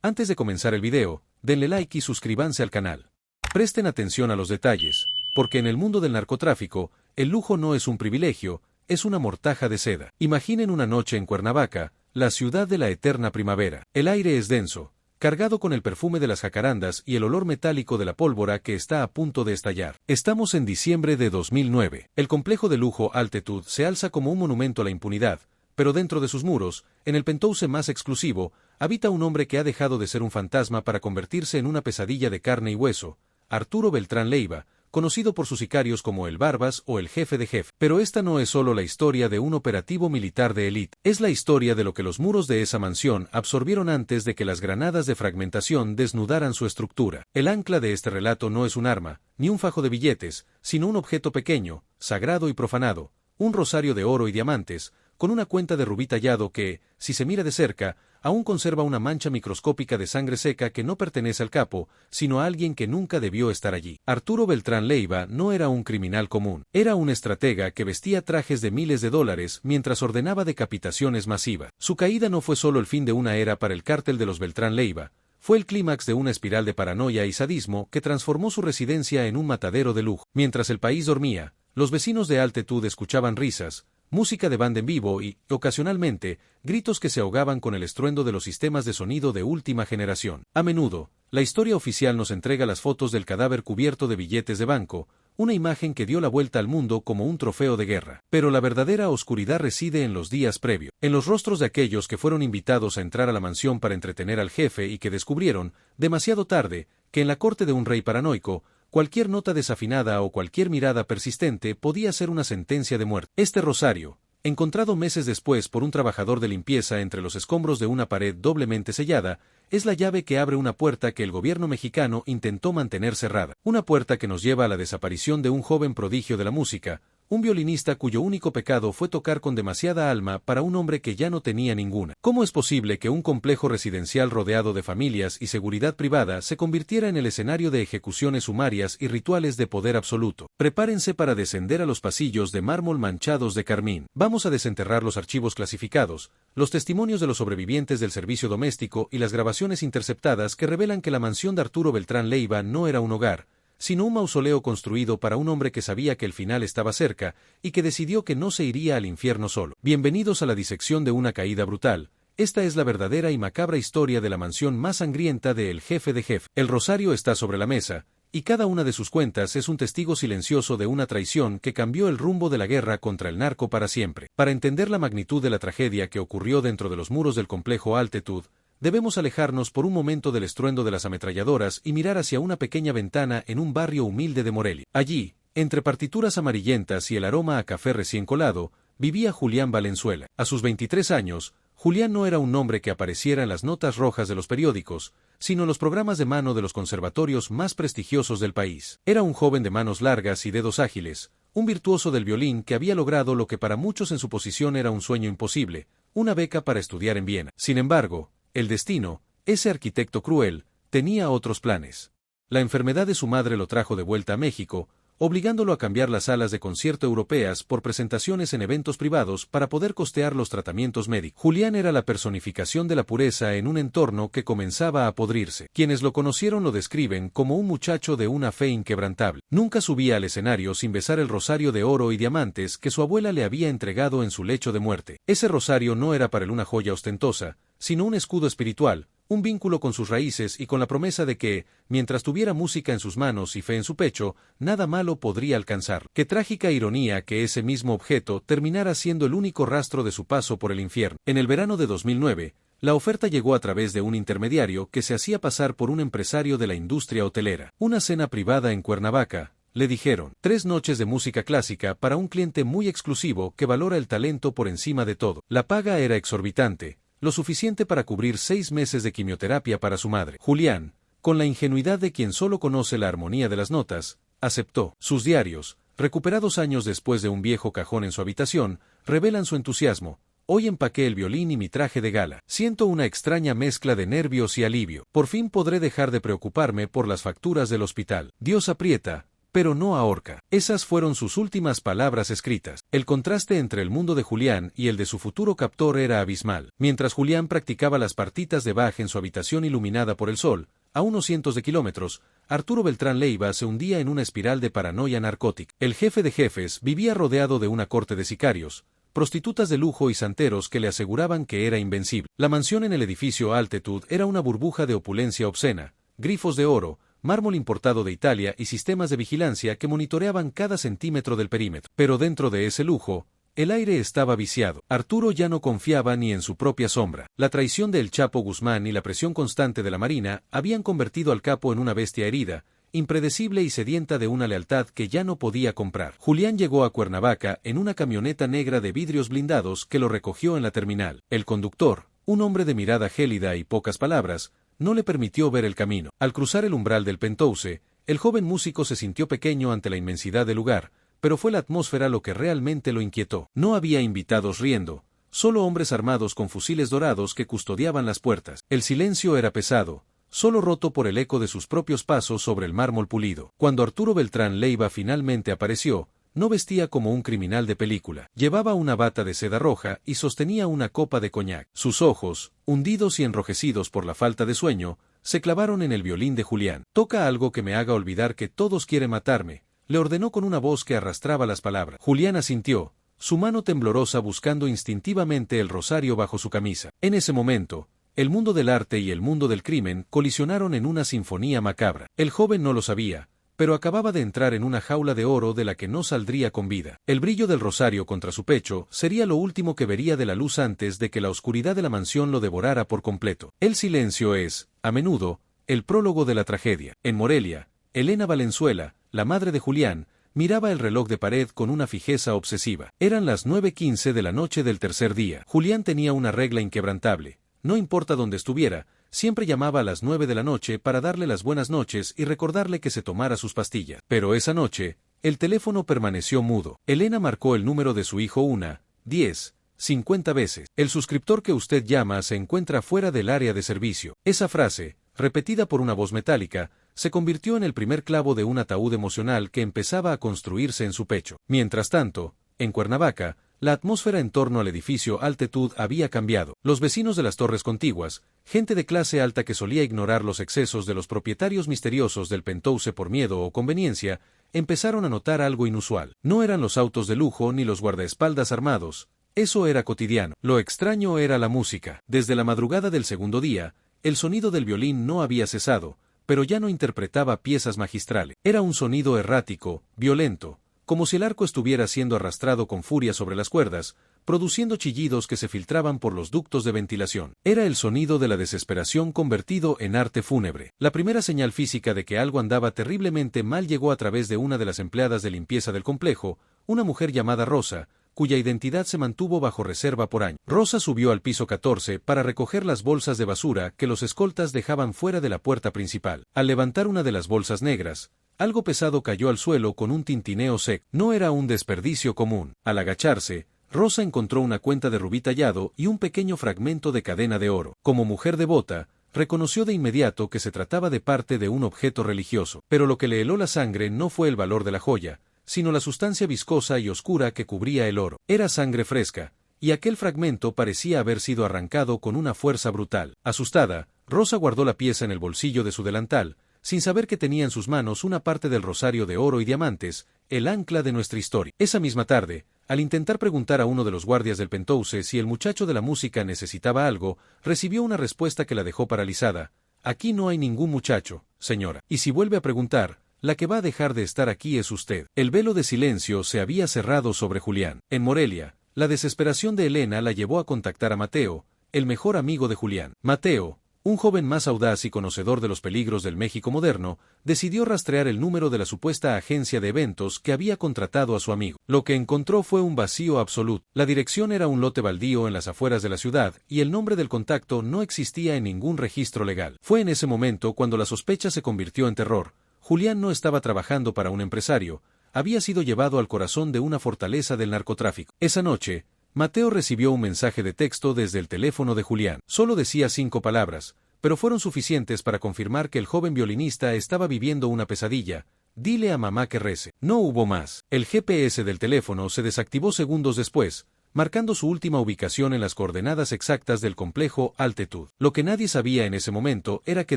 Antes de comenzar el video, denle like y suscríbanse al canal. Presten atención a los detalles, porque en el mundo del narcotráfico, el lujo no es un privilegio, es una mortaja de seda. Imaginen una noche en Cuernavaca, la ciudad de la eterna primavera. El aire es denso, cargado con el perfume de las jacarandas y el olor metálico de la pólvora que está a punto de estallar. Estamos en diciembre de 2009. El complejo de lujo Altitude se alza como un monumento a la impunidad, pero dentro de sus muros, en el penthouse más exclusivo, habita un hombre que ha dejado de ser un fantasma para convertirse en una pesadilla de carne y hueso, Arturo Beltrán Leiva, conocido por sus sicarios como el Barbas o el Jefe de Jefe. Pero esta no es solo la historia de un operativo militar de élite, es la historia de lo que los muros de esa mansión absorbieron antes de que las granadas de fragmentación desnudaran su estructura. El ancla de este relato no es un arma, ni un fajo de billetes, sino un objeto pequeño, sagrado y profanado, un rosario de oro y diamantes, con una cuenta de rubí tallado que, si se mira de cerca, aún conserva una mancha microscópica de sangre seca que no pertenece al capo, sino a alguien que nunca debió estar allí. Arturo Beltrán Leiva no era un criminal común, era un estratega que vestía trajes de miles de dólares mientras ordenaba decapitaciones masivas. Su caída no fue solo el fin de una era para el cártel de los Beltrán Leiva, fue el clímax de una espiral de paranoia y sadismo que transformó su residencia en un matadero de lujo. Mientras el país dormía, los vecinos de Altitude escuchaban risas, música de banda en vivo y, ocasionalmente, gritos que se ahogaban con el estruendo de los sistemas de sonido de última generación. A menudo, la historia oficial nos entrega las fotos del cadáver cubierto de billetes de banco, una imagen que dio la vuelta al mundo como un trofeo de guerra. Pero la verdadera oscuridad reside en los días previos, en los rostros de aquellos que fueron invitados a entrar a la mansión para entretener al jefe y que descubrieron, demasiado tarde, que en la corte de un rey paranoico, cualquier nota desafinada o cualquier mirada persistente podía ser una sentencia de muerte. Este rosario, encontrado meses después por un trabajador de limpieza entre los escombros de una pared doblemente sellada, es la llave que abre una puerta que el gobierno mexicano intentó mantener cerrada. Una puerta que nos lleva a la desaparición de un joven prodigio de la música, un violinista cuyo único pecado fue tocar con demasiada alma para un hombre que ya no tenía ninguna. ¿Cómo es posible que un complejo residencial rodeado de familias y seguridad privada se convirtiera en el escenario de ejecuciones sumarias y rituales de poder absoluto? Prepárense para descender a los pasillos de mármol manchados de carmín. Vamos a desenterrar los archivos clasificados, los testimonios de los sobrevivientes del servicio doméstico y las grabaciones interceptadas que revelan que la mansión de Arturo Beltrán Leiva no era un hogar, sino un mausoleo construido para un hombre que sabía que el final estaba cerca y que decidió que no se iría al infierno solo. Bienvenidos a la disección de una caída brutal. Esta es la verdadera y macabra historia de la mansión más sangrienta de El Jefe de Jefe. El rosario está sobre la mesa, y cada una de sus cuentas es un testigo silencioso de una traición que cambió el rumbo de la guerra contra el narco para siempre. Para entender la magnitud de la tragedia que ocurrió dentro de los muros del complejo Altitude, debemos alejarnos por un momento del estruendo de las ametralladoras y mirar hacia una pequeña ventana en un barrio humilde de Morelia. Allí, entre partituras amarillentas y el aroma a café recién colado, vivía Julián Valenzuela. A sus 23 años, Julián no era un nombre que apareciera en las notas rojas de los periódicos, sino en los programas de mano de los conservatorios más prestigiosos del país. Era un joven de manos largas y dedos ágiles, un virtuoso del violín que había logrado lo que para muchos en su posición era un sueño imposible, una beca para estudiar en Viena. Sin embargo, el destino, ese arquitecto cruel, tenía otros planes. La enfermedad de su madre lo trajo de vuelta a México, obligándolo a cambiar las salas de concierto europeas por presentaciones en eventos privados para poder costear los tratamientos médicos. Julián era la personificación de la pureza en un entorno que comenzaba a podrirse. Quienes lo conocieron lo describen como un muchacho de una fe inquebrantable. Nunca subía al escenario sin besar el rosario de oro y diamantes que su abuela le había entregado en su lecho de muerte. Ese rosario no era para él una joya ostentosa, sino un escudo espiritual, un vínculo con sus raíces y con la promesa de que, mientras tuviera música en sus manos y fe en su pecho, nada malo podría alcanzar. Qué trágica ironía que ese mismo objeto terminara siendo el único rastro de su paso por el infierno. En el verano de 2009, la oferta llegó a través de un intermediario que se hacía pasar por un empresario de la industria hotelera. Una cena privada en Cuernavaca, le dijeron. 3 noches de música clásica para un cliente muy exclusivo que valora el talento por encima de todo. La paga era exorbitante, lo suficiente para cubrir 6 meses de quimioterapia para su madre. Julián, con la ingenuidad de quien solo conoce la armonía de las notas, aceptó. Sus diarios, recuperados años después de un viejo cajón en su habitación, revelan su entusiasmo. Hoy empaqué el violín y mi traje de gala. Siento una extraña mezcla de nervios y alivio. Por fin podré dejar de preocuparme por las facturas del hospital. Dios aprieta, pero no ahorca. Esas fueron sus últimas palabras escritas. El contraste entre el mundo de Julián y el de su futuro captor era abismal. Mientras Julián practicaba las partitas de Bach en su habitación iluminada por el sol, a unos cientos de kilómetros, Arturo Beltrán Leiva se hundía en una espiral de paranoia narcótica. El jefe de jefes vivía rodeado de una corte de sicarios, prostitutas de lujo y santeros que le aseguraban que era invencible. La mansión en el edificio Altitude era una burbuja de opulencia obscena, grifos de oro, mármol importado de Italia y sistemas de vigilancia que monitoreaban cada centímetro del perímetro. Pero dentro de ese lujo, el aire estaba viciado. Arturo ya no confiaba ni en su propia sombra. La traición de El Chapo Guzmán y la presión constante de la Marina habían convertido al capo en una bestia herida, impredecible y sedienta de una lealtad que ya no podía comprar. Julián llegó a Cuernavaca en una camioneta negra de vidrios blindados que lo recogió en la terminal. El conductor, un hombre de mirada gélida y pocas palabras, no le permitió ver el camino. Al cruzar el umbral del Penthouse, el joven músico se sintió pequeño ante la inmensidad del lugar, pero fue la atmósfera lo que realmente lo inquietó. No había invitados riendo, solo hombres armados con fusiles dorados que custodiaban las puertas. El silencio era pesado, solo roto por el eco de sus propios pasos sobre el mármol pulido. Cuando Arturo Beltrán Leiva finalmente apareció, no vestía como un criminal de película. Llevaba una bata de seda roja y sostenía una copa de coñac. Sus ojos, hundidos y enrojecidos por la falta de sueño, se clavaron en el violín de Julián. «Toca algo que me haga olvidar que todos quieren matarme», le ordenó con una voz que arrastraba las palabras. Julián asintió, su mano temblorosa buscando instintivamente el rosario bajo su camisa. En ese momento, el mundo del arte y el mundo del crimen colisionaron en una sinfonía macabra. El joven no lo sabía, pero acababa de entrar en una jaula de oro de la que no saldría con vida. El brillo del rosario contra su pecho sería lo último que vería de la luz antes de que la oscuridad de la mansión lo devorara por completo. El silencio es, a menudo, el prólogo de la tragedia. En Morelia, Elena Valenzuela, la madre de Julián, miraba el reloj de pared con una fijeza obsesiva. Eran las 9:15 de la noche del tercer día. Julián tenía una regla inquebrantable. No importa dónde estuviera, siempre llamaba a las 9 de la noche para darle las buenas noches y recordarle que se tomara sus pastillas. Pero esa noche, el teléfono permaneció mudo. Elena marcó el número de su hijo 1, 10, 50 veces. «El suscriptor que usted llama se encuentra fuera del área de servicio». Esa frase, repetida por una voz metálica, se convirtió en el primer clavo de un ataúd emocional que empezaba a construirse en su pecho. Mientras tanto, en Cuernavaca, la atmósfera en torno al edificio Altitude había cambiado. Los vecinos de las torres contiguas, gente de clase alta que solía ignorar los excesos de los propietarios misteriosos del Penthouse por miedo o conveniencia, empezaron a notar algo inusual. No eran los autos de lujo ni los guardaespaldas armados. Eso era cotidiano. Lo extraño era la música. Desde la madrugada del segundo día, el sonido del violín no había cesado, pero ya no interpretaba piezas magistrales. Era un sonido errático, violento, como si el arco estuviera siendo arrastrado con furia sobre las cuerdas, produciendo chillidos que se filtraban por los ductos de ventilación. Era el sonido de la desesperación convertido en arte fúnebre. La primera señal física de que algo andaba terriblemente mal llegó a través de una de las empleadas de limpieza del complejo, una mujer llamada Rosa, cuya identidad se mantuvo bajo reserva por años. Rosa subió al piso 14 para recoger las bolsas de basura que los escoltas dejaban fuera de la puerta principal. Al levantar una de las bolsas negras, algo pesado cayó al suelo con un tintineo seco. No era un desperdicio común. Al agacharse, Rosa encontró una cuenta de rubí tallado y un pequeño fragmento de cadena de oro. Como mujer devota, reconoció de inmediato que se trataba de parte de un objeto religioso. Pero lo que le heló la sangre no fue el valor de la joya, sino la sustancia viscosa y oscura que cubría el oro. Era sangre fresca, y aquel fragmento parecía haber sido arrancado con una fuerza brutal. Asustada, Rosa guardó la pieza en el bolsillo de su delantal, sin saber que tenía en sus manos una parte del rosario de oro y diamantes, el ancla de nuestra historia. Esa misma tarde, al intentar preguntar a uno de los guardias del Penthouse si el muchacho de la música necesitaba algo, recibió una respuesta que la dejó paralizada. «Aquí no hay ningún muchacho, señora. Y si vuelve a preguntar, la que va a dejar de estar aquí es usted». El velo de silencio se había cerrado sobre Julián. En Morelia, la desesperación de Elena la llevó a contactar a Mateo, el mejor amigo de Julián. Mateo, un joven más audaz y conocedor de los peligros del México moderno, decidió rastrear el número de la supuesta agencia de eventos que había contratado a su amigo. Lo que encontró fue un vacío absoluto. La dirección era un lote baldío en las afueras de la ciudad y el nombre del contacto no existía en ningún registro legal. Fue en ese momento cuando la sospecha se convirtió en terror. Julián no estaba trabajando para un empresario, había sido llevado al corazón de una fortaleza del narcotráfico. Esa noche, Mateo recibió un mensaje de texto desde el teléfono de Julián. Solo decía 5 palabras, pero fueron suficientes para confirmar que el joven violinista estaba viviendo una pesadilla. Dile a mamá que rece. No hubo más. El GPS del teléfono se desactivó segundos después, marcando su última ubicación en las coordenadas exactas del complejo Altitud. Lo que nadie sabía en ese momento era que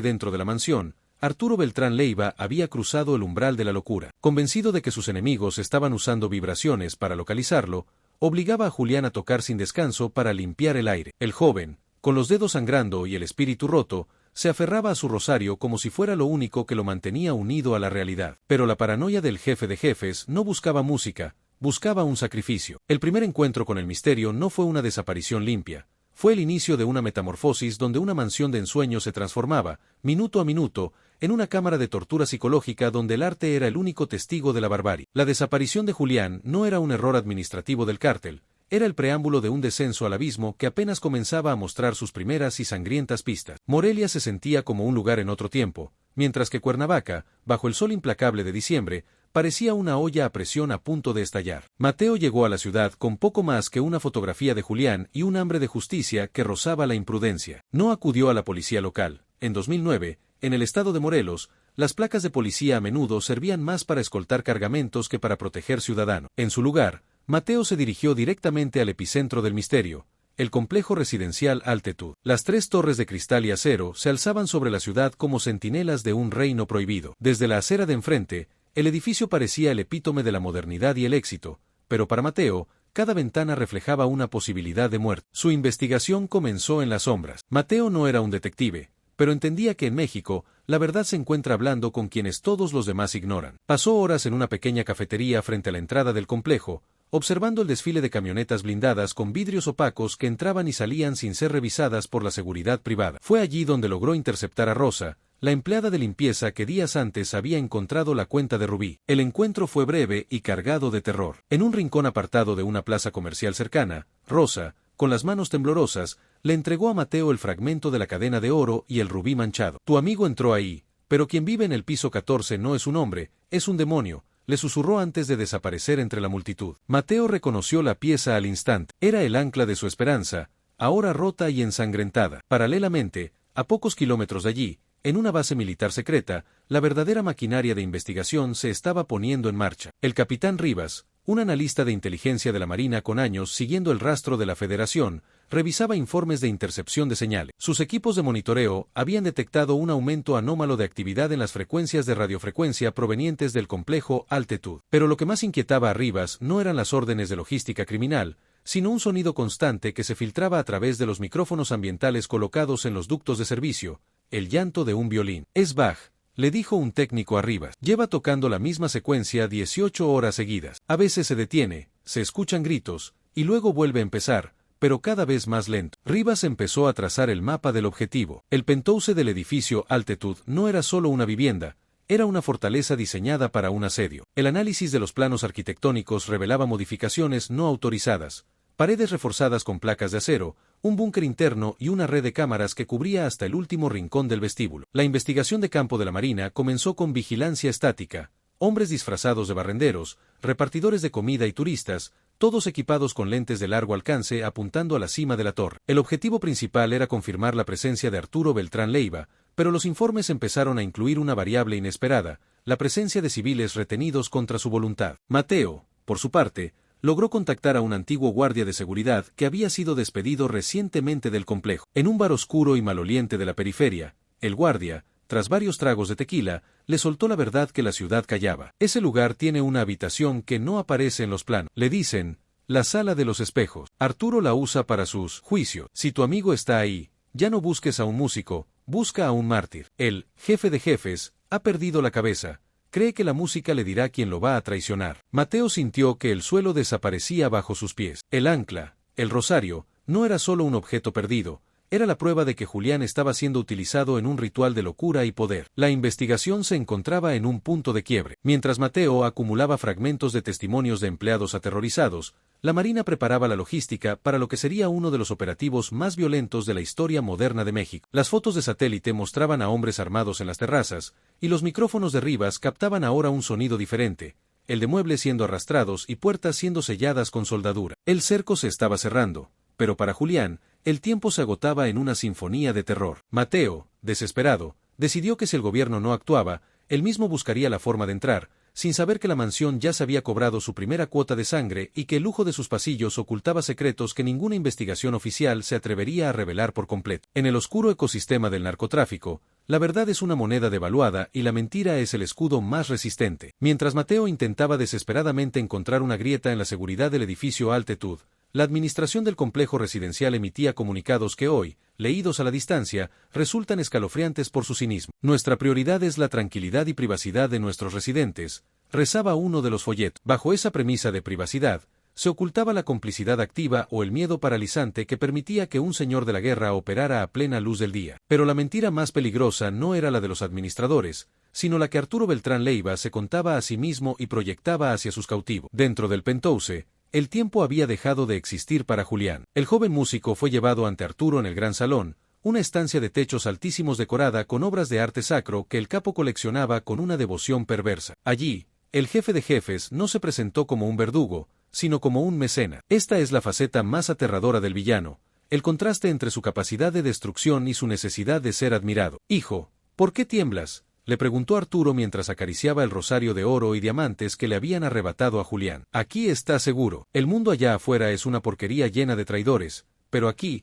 dentro de la mansión, Arturo Beltrán Leiva había cruzado el umbral de la locura. Convencido de que sus enemigos estaban usando vibraciones para localizarlo, obligaba a Julián a tocar sin descanso para limpiar el aire. El joven, con los dedos sangrando y el espíritu roto, se aferraba a su rosario como si fuera lo único que lo mantenía unido a la realidad. Pero la paranoia del jefe de jefes no buscaba música, buscaba un sacrificio. El primer encuentro con el misterio no fue una desaparición limpia, fue el inicio de una metamorfosis donde una mansión de ensueño se transformaba, minuto a minuto, en una cámara de tortura psicológica donde el arte era el único testigo de la barbarie. La desaparición de Julián no era un error administrativo del cártel, era el preámbulo de un descenso al abismo que apenas comenzaba a mostrar sus primeras y sangrientas pistas. Morelia se sentía como un lugar en otro tiempo, mientras que Cuernavaca, bajo el sol implacable de diciembre, parecía una olla a presión a punto de estallar. Mateo llegó a la ciudad con poco más que una fotografía de Julián y un hambre de justicia que rozaba la imprudencia. No acudió a la policía local. En 2009, en el estado de Morelos, las placas de policía a menudo servían más para escoltar cargamentos que para proteger ciudadanos. En su lugar, Mateo se dirigió directamente al epicentro del misterio, el complejo residencial Altitud. Las 3 torres de cristal y acero se alzaban sobre la ciudad como centinelas de un reino prohibido. Desde la acera de enfrente, el edificio parecía el epítome de la modernidad y el éxito, pero para Mateo, cada ventana reflejaba una posibilidad de muerte. Su investigación comenzó en las sombras. Mateo no era un detective, pero entendía que en México, la verdad se encuentra hablando con quienes todos los demás ignoran. Pasó horas en una pequeña cafetería frente a la entrada del complejo, observando el desfile de camionetas blindadas con vidrios opacos que entraban y salían sin ser revisadas por la seguridad privada. Fue allí donde logró interceptar a Rosa, la empleada de limpieza que días antes había encontrado la cuenta de Rubí. El encuentro fue breve y cargado de terror. En un rincón apartado de una plaza comercial cercana, Rosa, con las manos temblorosas, le entregó a Mateo el fragmento de la cadena de oro y el rubí manchado. Tu amigo entró ahí, pero quien vive en el piso 14 no es un hombre, es un demonio, le susurró antes de desaparecer entre la multitud. Mateo reconoció la pieza al instante. Era el ancla de su esperanza, ahora rota y ensangrentada. Paralelamente, a pocos kilómetros de allí, en una base militar secreta, la verdadera maquinaria de investigación se estaba poniendo en marcha. El capitán Rivas, un analista de inteligencia de la Marina con años siguiendo el rastro de la Federación, revisaba informes de intercepción de señales. Sus equipos de monitoreo habían detectado un aumento anómalo de actividad en las frecuencias de radiofrecuencia provenientes del complejo Altitud. Pero lo que más inquietaba a Rivas no eran las órdenes de logística criminal, sino un sonido constante que se filtraba a través de los micrófonos ambientales colocados en los ductos de servicio, el llanto de un violín. Es Bach, le dijo un técnico a Rivas. Lleva tocando la misma secuencia 18 horas seguidas. A veces se detiene, se escuchan gritos, y luego vuelve a empezar, pero cada vez más lento. Rivas empezó a trazar el mapa del objetivo. El penthouse del edificio Altitud no era solo una vivienda, era una fortaleza diseñada para un asedio. El análisis de los planos arquitectónicos revelaba modificaciones no autorizadas, paredes reforzadas con placas de acero, un búnker interno y una red de cámaras que cubría hasta el último rincón del vestíbulo. La investigación de campo de la Marina comenzó con vigilancia estática, hombres disfrazados de barrenderos, repartidores de comida y turistas, todos equipados con lentes de largo alcance apuntando a la cima de la torre. El objetivo principal era confirmar la presencia de Arturo Beltrán Leiva, pero los informes empezaron a incluir una variable inesperada, la presencia de civiles retenidos contra su voluntad. Mateo, por su parte, logró contactar a un antiguo guardia de seguridad que había sido despedido recientemente del complejo. En un bar oscuro y maloliente de la periferia, el guardia, tras varios tragos de tequila, le soltó la verdad que la ciudad callaba. Ese lugar tiene una habitación que no aparece en los planos. Le dicen, la sala de los espejos. Arturo la usa para sus juicios. Si tu amigo está ahí, ya no busques a un músico, busca a un mártir. El jefe de jefes ha perdido la cabeza. Cree que la música le dirá quién lo va a traicionar. Mateo sintió que el suelo desaparecía bajo sus pies. El ancla, el rosario, no era solo un objeto perdido, era la prueba de que Julián estaba siendo utilizado en un ritual de locura y poder. La investigación se encontraba en un punto de quiebre. Mientras Mateo acumulaba fragmentos de testimonios de empleados aterrorizados, la Marina preparaba la logística para lo que sería uno de los operativos más violentos de la historia moderna de México. Las fotos de satélite mostraban a hombres armados en las terrazas, y los micrófonos de Rivas captaban ahora un sonido diferente, el de muebles siendo arrastrados y puertas siendo selladas con soldadura. El cerco se estaba cerrando, pero para Julián, el tiempo se agotaba en una sinfonía de terror. Mateo, desesperado, decidió que si el gobierno no actuaba, él mismo buscaría la forma de entrar, sin saber que la mansión ya se había cobrado su primera cuota de sangre y que el lujo de sus pasillos ocultaba secretos que ninguna investigación oficial se atrevería a revelar por completo. En el oscuro ecosistema del narcotráfico, la verdad es una moneda devaluada y la mentira es el escudo más resistente. Mientras Mateo intentaba desesperadamente encontrar una grieta en la seguridad del edificio Altitud, la administración del complejo residencial emitía comunicados que hoy, leídos a la distancia, resultan escalofriantes por su cinismo. Nuestra prioridad es la tranquilidad y privacidad de nuestros residentes, rezaba uno de los folletos. Bajo esa premisa de privacidad, se ocultaba la complicidad activa o el miedo paralizante que permitía que un señor de la guerra operara a plena luz del día. Pero la mentira más peligrosa no era la de los administradores, sino la que Arturo Beltrán Leiva se contaba a sí mismo y proyectaba hacia sus cautivos. Dentro del penthouse, el tiempo había dejado de existir para Julián. El joven músico fue llevado ante Arturo en el gran salón, una estancia de techos altísimos decorada con obras de arte sacro que el capo coleccionaba con una devoción perversa. Allí, el jefe de jefes no se presentó como un verdugo, sino como un mecena. Esta es la faceta más aterradora del villano, el contraste entre su capacidad de destrucción y su necesidad de ser admirado. «Hijo, ¿por qué tiemblas?», le preguntó Arturo mientras acariciaba el rosario de oro y diamantes que le habían arrebatado a Julián. «Aquí está seguro. El mundo allá afuera es una porquería llena de traidores, pero aquí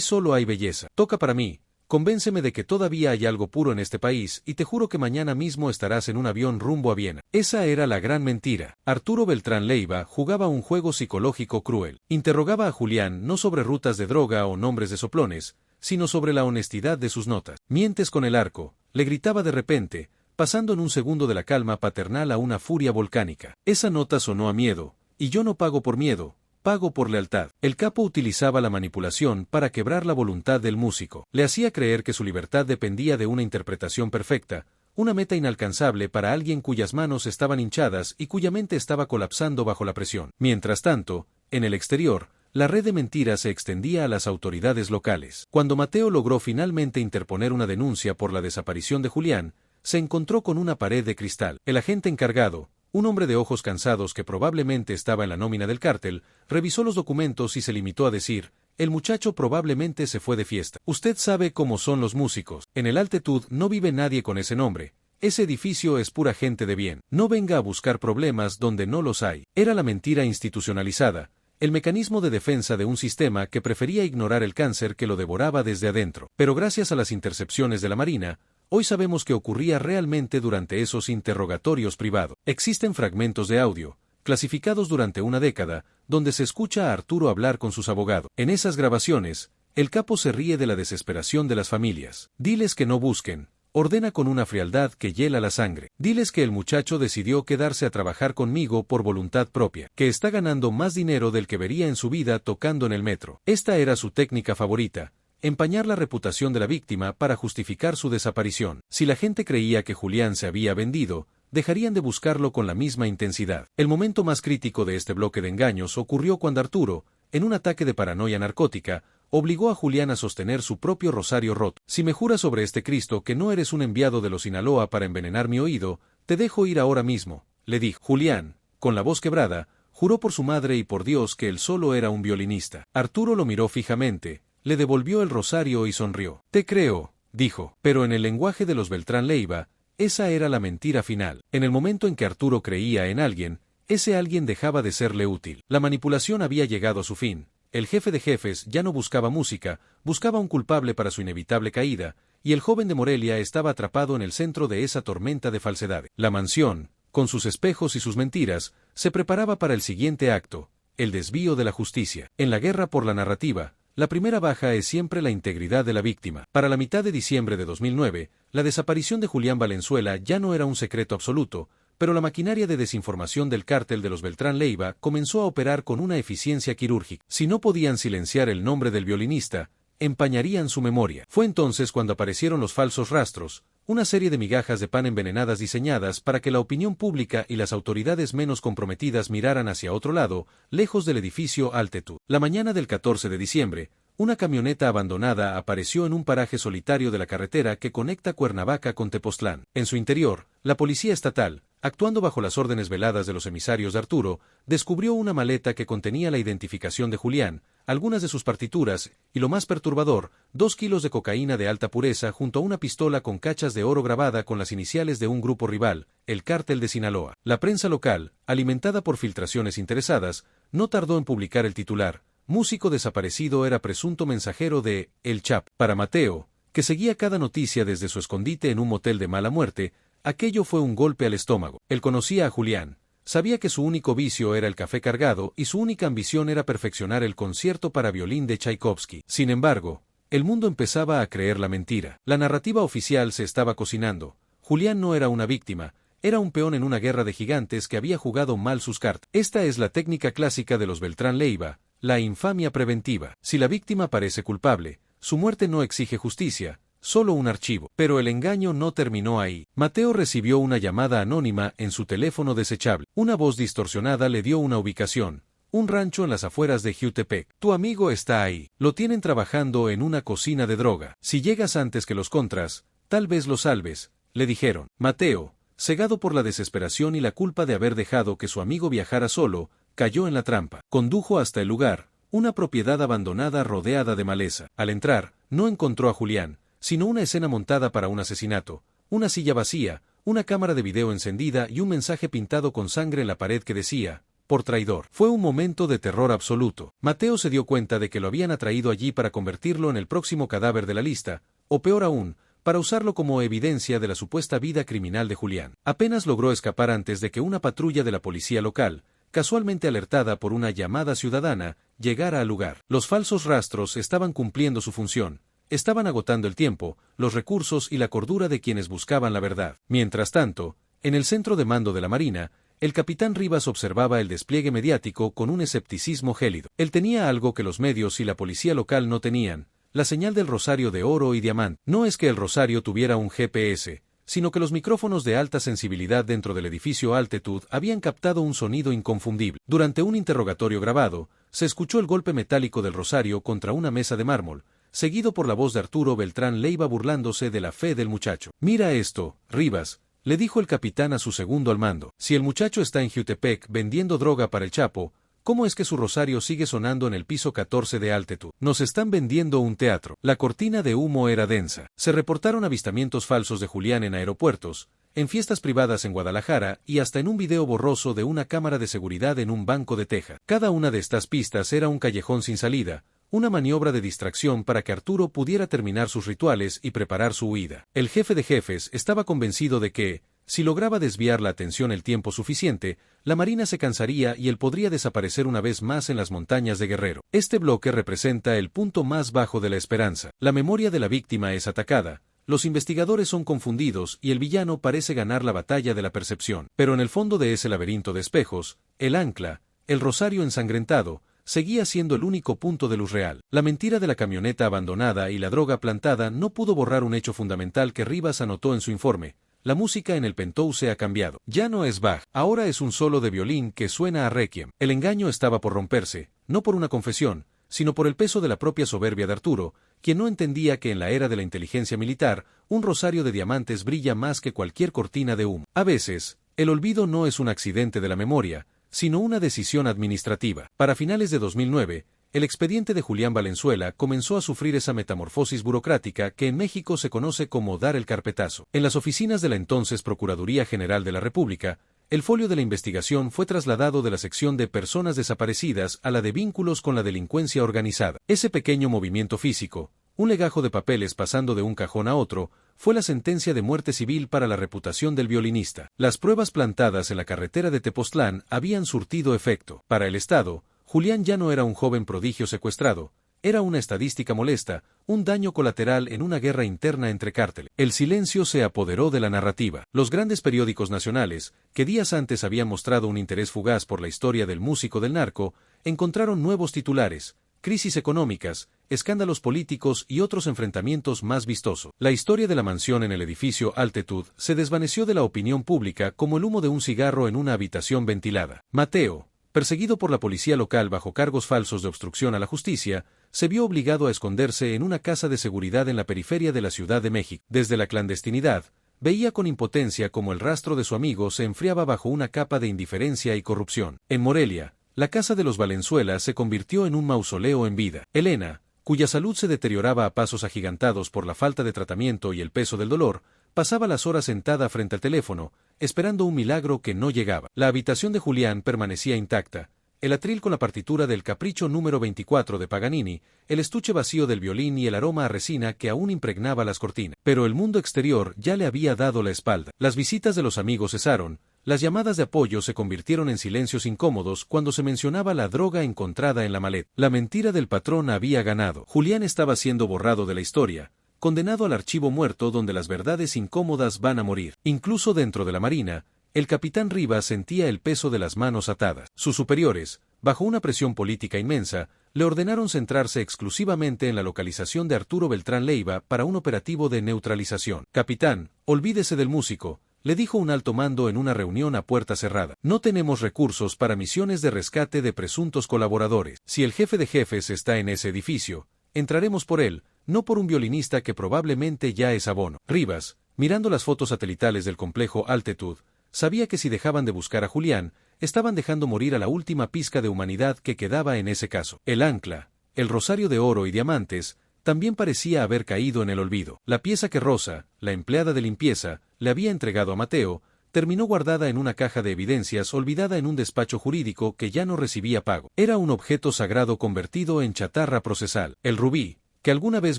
solo hay belleza. Toca para mí. Convénceme de que todavía hay algo puro en este país y te juro que mañana mismo estarás en un avión rumbo a Viena». Esa era la gran mentira. Arturo Beltrán Leiva jugaba un juego psicológico cruel. Interrogaba a Julián no sobre rutas de droga o nombres de soplones, sino sobre la honestidad de sus notas. «Mientes con el arco», le gritaba de repente, pasando en un segundo de la calma paternal a una furia volcánica. «Esa nota sonó a miedo, y yo no pago por miedo, pago por lealtad». El capo utilizaba la manipulación para quebrar la voluntad del músico. Le hacía creer que su libertad dependía de una interpretación perfecta, una meta inalcanzable para alguien cuyas manos estaban hinchadas y cuya mente estaba colapsando bajo la presión. Mientras tanto, en el exterior, la red de mentiras se extendía a las autoridades locales. Cuando Mateo logró finalmente interponer una denuncia por la desaparición de Julián, se encontró con una pared de cristal. El agente encargado, un hombre de ojos cansados que probablemente estaba en la nómina del cártel, revisó los documentos y se limitó a decir: «El muchacho probablemente se fue de fiesta. Usted sabe cómo son los músicos. En el Altitud no vive nadie con ese nombre. Ese edificio es pura gente de bien. No venga a buscar problemas donde no los hay». Era la mentira institucionalizada, el mecanismo de defensa de un sistema que prefería ignorar el cáncer que lo devoraba desde adentro. Pero gracias a las intercepciones de la Marina, hoy sabemos que ocurría realmente durante esos interrogatorios privados. Existen fragmentos de audio, clasificados durante una década, donde se escucha a Arturo hablar con sus abogados. En esas grabaciones, el capo se ríe de la desesperación de las familias. «Diles que no busquen», ordena con una frialdad que hiela la sangre. «Diles que el muchacho decidió quedarse a trabajar conmigo por voluntad propia, que está ganando más dinero del que vería en su vida tocando en el metro». Esta era su técnica favorita: empañar la reputación de la víctima para justificar su desaparición. Si la gente creía que Julián se había vendido, dejarían de buscarlo con la misma intensidad. El momento más crítico de este bloque de engaños ocurrió cuando Arturo, en un ataque de paranoia narcótica, obligó a Julián a sostener su propio rosario roto. «Si me juras sobre este Cristo que no eres un enviado de los Sinaloa para envenenar mi oído, te dejo ir ahora mismo», le dijo. Julián, con la voz quebrada, juró por su madre y por Dios que él solo era un violinista. Arturo lo miró fijamente, le devolvió el rosario y sonrió. «Te creo», dijo. Pero en el lenguaje de los Beltrán Leiva, esa era la mentira final. En el momento en que Arturo creía en alguien, ese alguien dejaba de serle útil. La manipulación había llegado a su fin. El jefe de jefes ya no buscaba música, buscaba un culpable para su inevitable caída, y el joven de Morelia estaba atrapado en el centro de esa tormenta de falsedades. La mansión, con sus espejos y sus mentiras, se preparaba para el siguiente acto: el desvío de la justicia. En la guerra por la narrativa, la primera baja es siempre la integridad de la víctima. Para la mitad de diciembre de 2009, la desaparición de Julián Valenzuela ya no era un secreto absoluto, pero la maquinaria de desinformación del cártel de los Beltrán Leiva comenzó a operar con una eficiencia quirúrgica. Si no podían silenciar el nombre del violinista, empañarían su memoria. Fue entonces cuando aparecieron los falsos rastros, una serie de migajas de pan envenenadas diseñadas para que la opinión pública y las autoridades menos comprometidas miraran hacia otro lado, lejos del edificio Altitud. La mañana del 14 de diciembre, una camioneta abandonada apareció en un paraje solitario de la carretera que conecta Cuernavaca con Tepoztlán. En su interior, la policía estatal, actuando bajo las órdenes veladas de los emisarios de Arturo, descubrió una maleta que contenía la identificación de Julián, algunas de sus partituras, y lo más perturbador, 2 kilos de cocaína de alta pureza junto a una pistola con cachas de oro grabada con las iniciales de un grupo rival, el Cártel de Sinaloa. La prensa local, alimentada por filtraciones interesadas, no tardó en publicar el titular: músico desaparecido era presunto mensajero de El Chapo. Para Mateo, que seguía cada noticia desde su escondite en un motel de mala muerte, aquello fue un golpe al estómago. Él conocía a Julián. Sabía que su único vicio era el café cargado y su única ambición era perfeccionar el concierto para violín de Tchaikovsky. Sin embargo, el mundo empezaba a creer la mentira. La narrativa oficial se estaba cocinando. Julián no era una víctima, era un peón en una guerra de gigantes que había jugado mal sus cartas. Esta es la técnica clásica de los Beltrán Leiva, la infamia preventiva. Si la víctima parece culpable, su muerte no exige justicia, solo un archivo. Pero el engaño no terminó ahí. Mateo recibió una llamada anónima en su teléfono desechable. Una voz distorsionada le dio una ubicación: un rancho en las afueras de Jutepec. Tu amigo está ahí. Lo tienen trabajando en una cocina de droga. Si llegas antes que los contras, tal vez lo salves, le dijeron. Mateo, cegado por la desesperación y la culpa de haber dejado que su amigo viajara solo, cayó en la trampa. Condujo hasta el lugar, una propiedad abandonada rodeada de maleza. Al entrar, no encontró a Julián, sino una escena montada para un asesinato, una silla vacía, una cámara de video encendida y un mensaje pintado con sangre en la pared que decía: por traidor. Fue un momento de terror absoluto. Mateo se dio cuenta de que lo habían atraído allí para convertirlo en el próximo cadáver de la lista, o peor aún, para usarlo como evidencia de la supuesta vida criminal de Julián. Apenas logró escapar antes de que una patrulla de la policía local, casualmente alertada por una llamada ciudadana, llegara al lugar. Los falsos rastros estaban cumpliendo su función. Estaban agotando el tiempo, los recursos y la cordura de quienes buscaban la verdad. Mientras tanto, en el centro de mando de la Marina, el capitán Rivas observaba el despliegue mediático con un escepticismo gélido. Él tenía algo que los medios y la policía local no tenían: la señal del rosario de oro y diamante. No es que el rosario tuviera un GPS, sino que los micrófonos de alta sensibilidad dentro del edificio Altitud habían captado un sonido inconfundible. Durante un interrogatorio grabado, se escuchó el golpe metálico del rosario contra una mesa de mármol, seguido por la voz de Arturo Beltrán Leiva burlándose de la fe del muchacho. Mira esto, Rivas, le dijo el capitán a su segundo al mando. Si el muchacho está en Jutepec vendiendo droga para el Chapo, ¿cómo es que su rosario sigue sonando en el piso 14 de Altitud? Nos están vendiendo un teatro. La cortina de humo era densa. Se reportaron avistamientos falsos de Julián en aeropuertos, en fiestas privadas en Guadalajara y hasta en un video borroso de una cámara de seguridad en un banco de Texas. Cada una de estas pistas era un callejón sin salida, una maniobra de distracción para que Arturo pudiera terminar sus rituales y preparar su huida. El jefe de jefes estaba convencido de que, si lograba desviar la atención el tiempo suficiente, la Marina se cansaría y él podría desaparecer una vez más en las montañas de Guerrero. Este bloque representa el punto más bajo de la esperanza. La memoria de la víctima es atacada, los investigadores son confundidos y el villano parece ganar la batalla de la percepción. Pero en el fondo de ese laberinto de espejos, el ancla, el rosario ensangrentado, seguía siendo el único punto de luz real. La mentira de la camioneta abandonada y la droga plantada no pudo borrar un hecho fundamental que Rivas anotó en su informe: la música en el Penthouse ha cambiado. Ya no es Bach, ahora es un solo de violín que suena a Requiem. El engaño estaba por romperse, no por una confesión, sino por el peso de la propia soberbia de Arturo, quien no entendía que en la era de la inteligencia militar, un rosario de diamantes brilla más que cualquier cortina de humo. A veces, el olvido no es un accidente de la memoria, sino una decisión administrativa. Para finales de 2009, el expediente de Julián Valenzuela comenzó a sufrir esa metamorfosis burocrática que en México se conoce como dar el carpetazo. En las oficinas de la entonces Procuraduría General de la República, el folio de la investigación fue trasladado de la sección de personas desaparecidas a la de vínculos con la delincuencia organizada. Ese pequeño movimiento físico, un legajo de papeles pasando de un cajón a otro, fue la sentencia de muerte civil para la reputación del violinista. Las pruebas plantadas en la carretera de Tepoztlán habían surtido efecto. Para el Estado, Julián ya no era un joven prodigio secuestrado, era una estadística molesta, un daño colateral en una guerra interna entre cárteles. El silencio se apoderó de la narrativa. Los grandes periódicos nacionales, que días antes habían mostrado un interés fugaz por la historia del músico del narco, encontraron nuevos titulares: crisis económicas, escándalos políticos y otros enfrentamientos más vistosos. La historia de la mansión en el edificio Altitud se desvaneció de la opinión pública como el humo de un cigarro en una habitación ventilada. Mateo, perseguido por la policía local bajo cargos falsos de obstrucción a la justicia, se vio obligado a esconderse en una casa de seguridad en la periferia de la Ciudad de México. Desde la clandestinidad, Veía con impotencia cómo el rastro de su amigo se enfriaba bajo una capa de indiferencia y corrupción. En Morelia, la casa de los Valenzuela se convirtió en un mausoleo en vida. Elena, cuya salud se deterioraba a pasos agigantados por la falta de tratamiento y el peso del dolor, pasaba las horas sentada frente al teléfono, esperando un milagro que no llegaba. La habitación de Julián permanecía intacta, el atril con la partitura del Capricho número 24 de Paganini, el estuche vacío del violín y el aroma a resina que aún impregnaba las cortinas. Pero el mundo exterior ya le había dado la espalda. Las visitas de los amigos cesaron, las llamadas de apoyo se convirtieron en silencios incómodos cuando se mencionaba la droga encontrada en la maleta. La mentira del patrón había ganado. Julián estaba siendo borrado de la historia, condenado al archivo muerto donde las verdades incómodas van a morir. Incluso dentro de la Marina, el capitán Rivas sentía el peso de las manos atadas. Sus superiores, bajo una presión política inmensa, le ordenaron centrarse exclusivamente en la localización de Arturo Beltrán Leiva para un operativo de neutralización. Capitán, olvídese del músico, le dijo un alto mando en una reunión a puerta cerrada. No tenemos recursos para misiones de rescate de presuntos colaboradores. Si el jefe de jefes está en ese edificio, entraremos por él, no por un violinista que probablemente ya es abono. Rivas, mirando las fotos satelitales del complejo Altitud, sabía que si dejaban de buscar a Julián, estaban dejando morir a la última pizca de humanidad que quedaba en ese caso. El ancla, el rosario de oro y diamantes, también parecía haber caído en el olvido. La pieza que Rosa, la empleada de limpieza, le había entregado a Mateo, terminó guardada en una caja de evidencias olvidada en un despacho jurídico que ya no recibía pago. Era un objeto sagrado convertido en chatarra procesal. El rubí, que alguna vez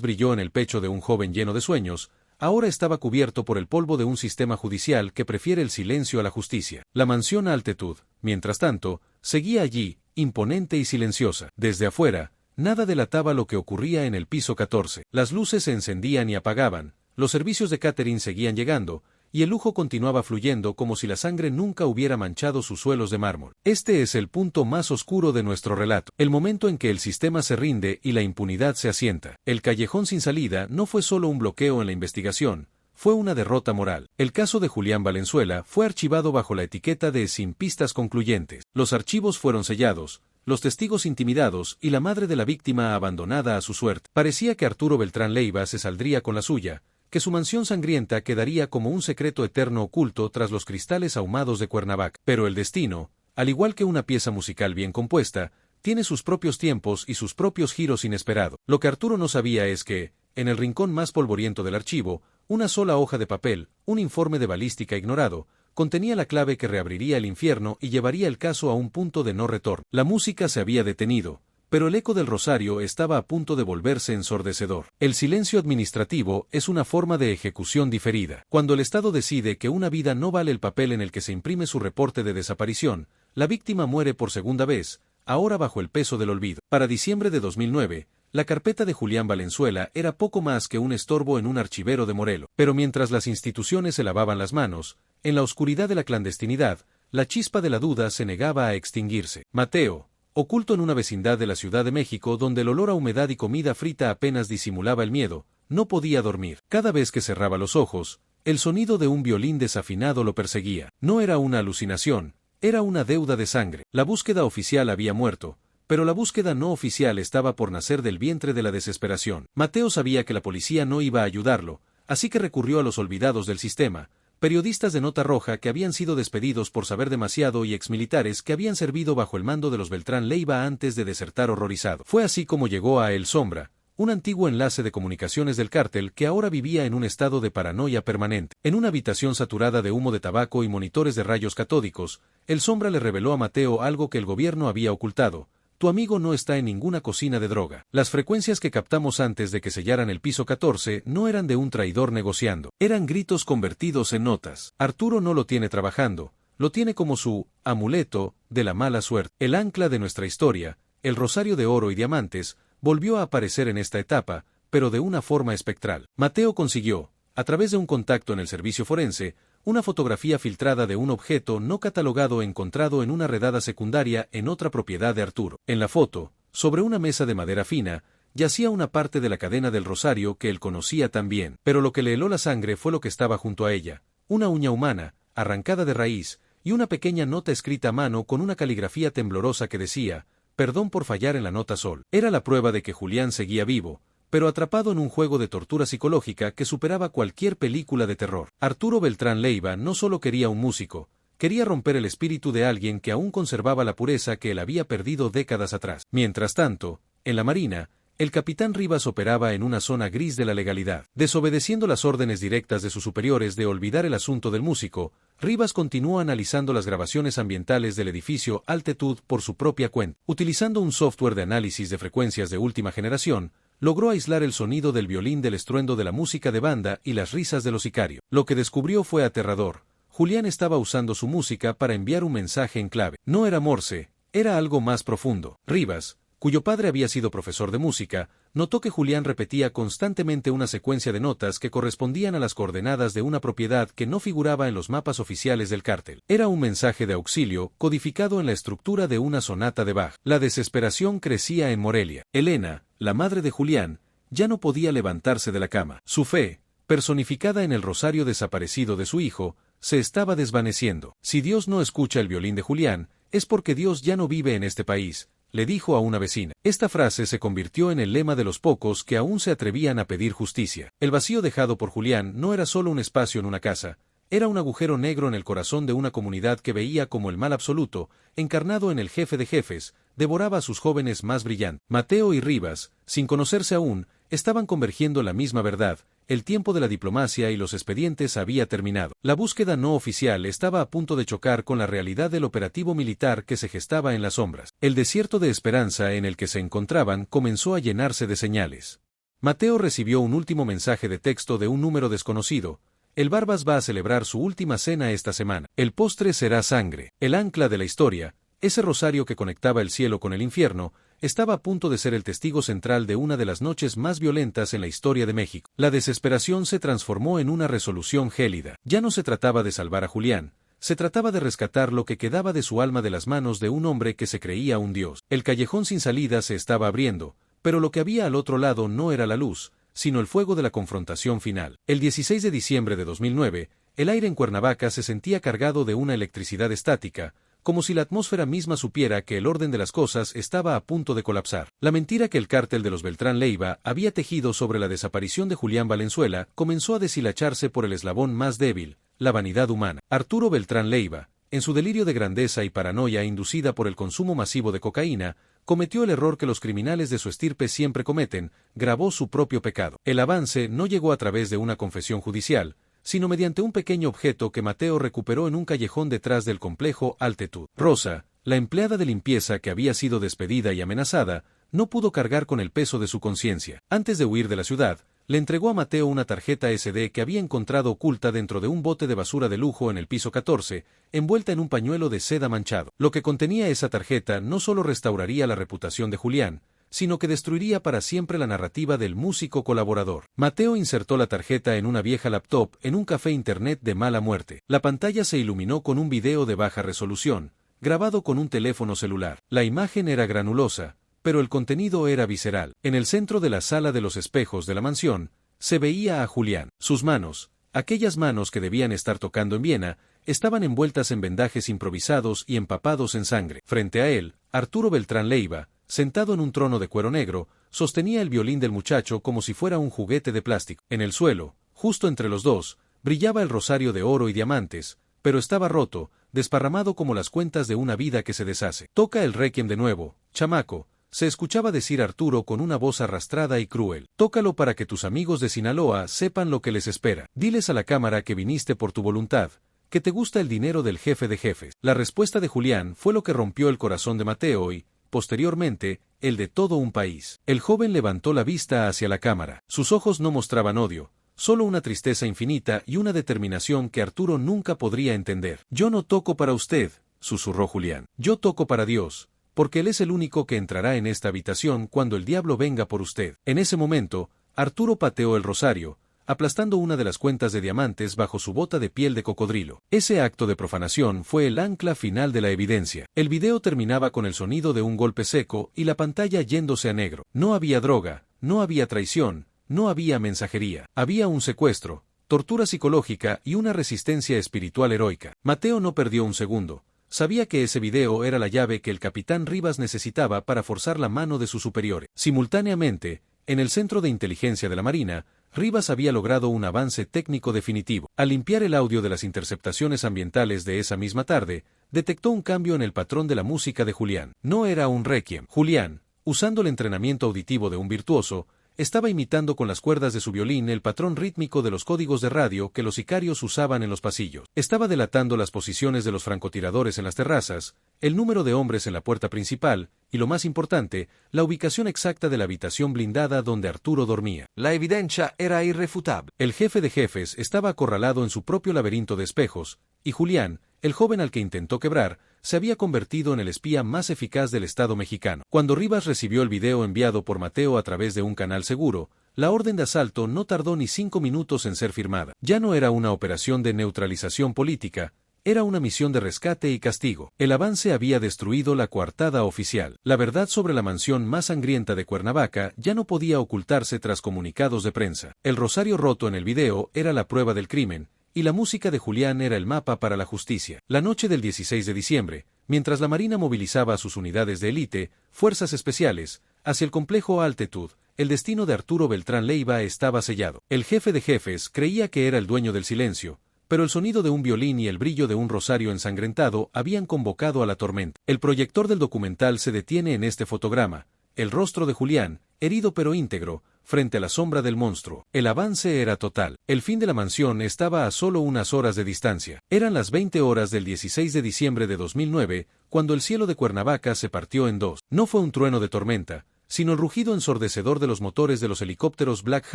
brilló en el pecho de un joven lleno de sueños, ahora estaba cubierto por el polvo de un sistema judicial que prefiere el silencio a la justicia. La mansión Altitud, mientras tanto, seguía allí, imponente y silenciosa. Desde afuera, nada delataba lo que ocurría en el piso 14. Las luces se encendían y apagaban, los servicios de catering seguían llegando, y el lujo continuaba fluyendo como si la sangre nunca hubiera manchado sus suelos de mármol. Este es el punto más oscuro de nuestro relato, el momento en que el sistema se rinde y la impunidad se asienta. El callejón sin salida no fue solo un bloqueo en la investigación, fue una derrota moral. El caso de Julián Valenzuela fue archivado bajo la etiqueta de sin pistas concluyentes. Los archivos fueron sellados, los testigos intimidados y la madre de la víctima abandonada a su suerte. Parecía que Arturo Beltrán Leiva se saldría con la suya, que su mansión sangrienta quedaría como un secreto eterno oculto tras los cristales ahumados de Cuernavaca. Pero el destino, al igual que una pieza musical bien compuesta, tiene sus propios tiempos y sus propios giros inesperados. Lo que Arturo no sabía es que, en el rincón más polvoriento del archivo, una sola hoja de papel, un informe de balística ignorado, contenía la clave que reabriría el infierno y llevaría el caso a un punto de no retorno. La música se había detenido, pero el eco del rosario estaba a punto de volverse ensordecedor. El silencio administrativo es una forma de ejecución diferida. Cuando el Estado decide que una vida no vale el papel en el que se imprime su reporte de desaparición, la víctima muere por segunda vez, ahora bajo el peso del olvido. Para diciembre de 2009, la carpeta de Julián Valenzuela era poco más que un estorbo en un archivero de Morelos. Pero mientras las instituciones se lavaban las manos, en la oscuridad de la clandestinidad, la chispa de la duda se negaba a extinguirse. Mateo, oculto en una vecindad de la Ciudad de México donde el olor a humedad y comida frita apenas disimulaba el miedo, no podía dormir. Cada vez que cerraba los ojos, el sonido de un violín desafinado lo perseguía. No era una alucinación, era una deuda de sangre. La búsqueda oficial había muerto, pero la búsqueda no oficial estaba por nacer del vientre de la desesperación. Mateo sabía que la policía no iba a ayudarlo, así que recurrió a los olvidados del sistema, periodistas de nota roja que habían sido despedidos por saber demasiado y exmilitares que habían servido bajo el mando de los Beltrán Leiva antes de desertar horrorizado. Fue así como llegó a El Sombra, un antiguo enlace de comunicaciones del cártel que ahora vivía en un estado de paranoia permanente. En una habitación saturada de humo de tabaco y monitores de rayos catódicos, El Sombra le reveló a Mateo algo que el gobierno había ocultado. Tu amigo no está en ninguna cocina de droga. Las frecuencias que captamos antes de que sellaran el piso 14 no eran de un traidor negociando. Eran gritos convertidos en notas. Arturo no lo tiene trabajando, lo tiene como su amuleto de la mala suerte. El ancla de nuestra historia, el rosario de oro y diamantes, volvió a aparecer en esta etapa, pero de una forma espectral. Mateo consiguió, a través de un contacto en el servicio forense, una fotografía filtrada de un objeto no catalogado encontrado en una redada secundaria en otra propiedad de Arturo. En la foto, sobre una mesa de madera fina, yacía una parte de la cadena del rosario que él conocía tan bien, pero lo que le heló la sangre fue lo que estaba junto a ella, una uña humana, arrancada de raíz, y una pequeña nota escrita a mano con una caligrafía temblorosa que decía, perdón por fallar en la nota sol. Era la prueba de que Julián seguía vivo, pero atrapado en un juego de tortura psicológica que superaba cualquier película de terror. Arturo Beltrán Leiva no solo quería un músico, quería romper el espíritu de alguien que aún conservaba la pureza que él había perdido décadas atrás. Mientras tanto, en la Marina, el capitán Rivas operaba en una zona gris de la legalidad. Desobedeciendo las órdenes directas de sus superiores de olvidar el asunto del músico, Rivas continuó analizando las grabaciones ambientales del edificio Altitud por su propia cuenta. Utilizando un software de análisis de frecuencias de última generación, logró aislar el sonido del violín del estruendo de la música de banda y las risas de los sicarios. Lo que descubrió fue aterrador. Julián estaba usando su música para enviar un mensaje en clave. No era Morse, era algo más profundo. Rivas, cuyo padre había sido profesor de música, notó que Julián repetía constantemente una secuencia de notas que correspondían a las coordenadas de una propiedad que no figuraba en los mapas oficiales del cártel. Era un mensaje de auxilio codificado en la estructura de una sonata de Bach. La desesperación crecía en Morelia. Elena, la madre de Julián, ya no podía levantarse de la cama. Su fe, personificada en el rosario desaparecido de su hijo, se estaba desvaneciendo. Si Dios no escucha el violín de Julián, es porque Dios ya no vive en este país, le dijo a una vecina. Esta frase se convirtió en el lema de los pocos que aún se atrevían a pedir justicia. El vacío dejado por Julián no era solo un espacio en una casa, era un agujero negro en el corazón de una comunidad que veía como el mal absoluto, encarnado en el jefe de jefes, devoraba a sus jóvenes más brillantes. Mateo y Rivas, sin conocerse aún, estaban convergiendo en la misma verdad. El tiempo de la diplomacia y los expedientes había terminado. La búsqueda no oficial estaba a punto de chocar con la realidad del operativo militar que se gestaba en las sombras. El desierto de esperanza en el que se encontraban comenzó a llenarse de señales. Mateo recibió un último mensaje de texto de un número desconocido. El Barbas va a celebrar su última cena esta semana. El postre será sangre. El ancla de la historia, ese rosario que conectaba el cielo con el infierno, estaba a punto de ser el testigo central de una de las noches más violentas en la historia de México. La desesperación se transformó en una resolución gélida. Ya no se trataba de salvar a Julián, se trataba de rescatar lo que quedaba de su alma de las manos de un hombre que se creía un dios. El callejón sin salida se estaba abriendo, pero lo que había al otro lado no era la luz, sino el fuego de la confrontación final. El 16 de diciembre de 2009, el aire en Cuernavaca se sentía cargado de una electricidad estática, como si la atmósfera misma supiera que el orden de las cosas estaba a punto de colapsar. La mentira que el cártel de los Beltrán Leiva había tejido sobre la desaparición de Julián Valenzuela comenzó a deshilacharse por el eslabón más débil, la vanidad humana. Arturo Beltrán Leiva, en su delirio de grandeza y paranoia inducida por el consumo masivo de cocaína, cometió el error que los criminales de su estirpe siempre cometen, grabó su propio pecado. El avance no llegó a través de una confesión judicial, sino mediante un pequeño objeto que Mateo recuperó en un callejón detrás del complejo Altitud. Rosa, la empleada de limpieza que había sido despedida y amenazada, no pudo cargar con el peso de su conciencia. Antes de huir de la ciudad, le entregó a Mateo una tarjeta SD que había encontrado oculta dentro de un bote de basura de lujo en el piso 14, envuelta en un pañuelo de seda manchado. Lo que contenía esa tarjeta no solo restauraría la reputación de Julián, sino que destruiría para siempre la narrativa del músico colaborador. Mateo insertó la tarjeta en una vieja laptop en un café internet de mala muerte. La pantalla se iluminó con un video de baja resolución, grabado con un teléfono celular. La imagen era granulosa, pero el contenido era visceral. En el centro de la sala de los espejos de la mansión, se veía a Julián. Sus manos, aquellas manos que debían estar tocando en Viena, estaban envueltas en vendajes improvisados y empapados en sangre. Frente a él, Arturo Beltrán Leiva, sentado en un trono de cuero negro, sostenía el violín del muchacho como si fuera un juguete de plástico. En el suelo, justo entre los dos, brillaba el rosario de oro y diamantes, pero estaba roto, desparramado como las cuentas de una vida que se deshace. Toca el requiem de nuevo, chamaco, se escuchaba decir Arturo con una voz arrastrada y cruel. Tócalo para que tus amigos de Sinaloa sepan lo que les espera. Diles a la cámara que viniste por tu voluntad, que te gusta el dinero del jefe de jefes. La respuesta de Julián fue lo que rompió el corazón de Mateo y, posteriormente, el de todo un país. El joven levantó la vista hacia la cámara. Sus ojos no mostraban odio, solo una tristeza infinita y una determinación que Arturo nunca podría entender. Yo no toco para usted, susurró Julián. Yo toco para Dios, porque Él es el único que entrará en esta habitación cuando el diablo venga por usted. En ese momento, Arturo pateó el rosario, aplastando una de las cuentas de diamantes bajo su bota de piel de cocodrilo. Ese acto de profanación fue el ancla final de la evidencia. El video terminaba con el sonido de un golpe seco y la pantalla yéndose a negro. No había droga, no había traición, no había mensajería. Había un secuestro, tortura psicológica y una resistencia espiritual heroica. Mateo no perdió un segundo. Sabía que ese video era la llave que el capitán Rivas necesitaba para forzar la mano de sus superiores. Simultáneamente, En el Centro de Inteligencia de la Marina, Rivas había logrado un avance técnico definitivo. Al limpiar el audio de las interceptaciones ambientales de esa misma tarde, detectó un cambio en el patrón de la música de Julián. No era un requiem. Julián, usando el entrenamiento auditivo de un virtuoso, estaba imitando con las cuerdas de su violín el patrón rítmico de los códigos de radio que los sicarios usaban en los pasillos. Estaba delatando las posiciones de los francotiradores en las terrazas, el número de hombres en la puerta principal y, lo más importante, la ubicación exacta de la habitación blindada donde Arturo dormía. La evidencia era irrefutable. El jefe de jefes estaba acorralado en su propio laberinto de espejos, y Julián, el joven al que intentó quebrar, se había convertido en el espía más eficaz del Estado mexicano. Cuando Rivas recibió el video enviado por Mateo a través de un canal seguro, la orden de asalto no tardó ni 5 minutos en ser firmada. Ya no era una operación de neutralización política, era una misión de rescate y castigo. El avance había destruido la coartada oficial. La verdad sobre la mansión más sangrienta de Cuernavaca ya no podía ocultarse tras comunicados de prensa. El rosario roto en el video era la prueba del crimen, y la música de Julián era el mapa para la justicia. La noche del 16 de diciembre, mientras la Marina movilizaba a sus unidades de élite, fuerzas especiales, hacia el complejo Altitud, el destino de Arturo Beltrán Leiva estaba sellado. El jefe de jefes creía que era el dueño del silencio, pero el sonido de un violín y el brillo de un rosario ensangrentado habían convocado a la tormenta. El proyector del documental se detiene en este fotograma, el rostro de Julián, herido pero íntegro, frente a la sombra del monstruo. El avance era total. El fin de la mansión estaba a solo unas horas de distancia. Eran las 20 horas del 16 de diciembre de 2009, cuando el cielo de Cuernavaca se partió en dos. No fue un trueno de tormenta, sino el rugido ensordecedor de los motores de los helicópteros Black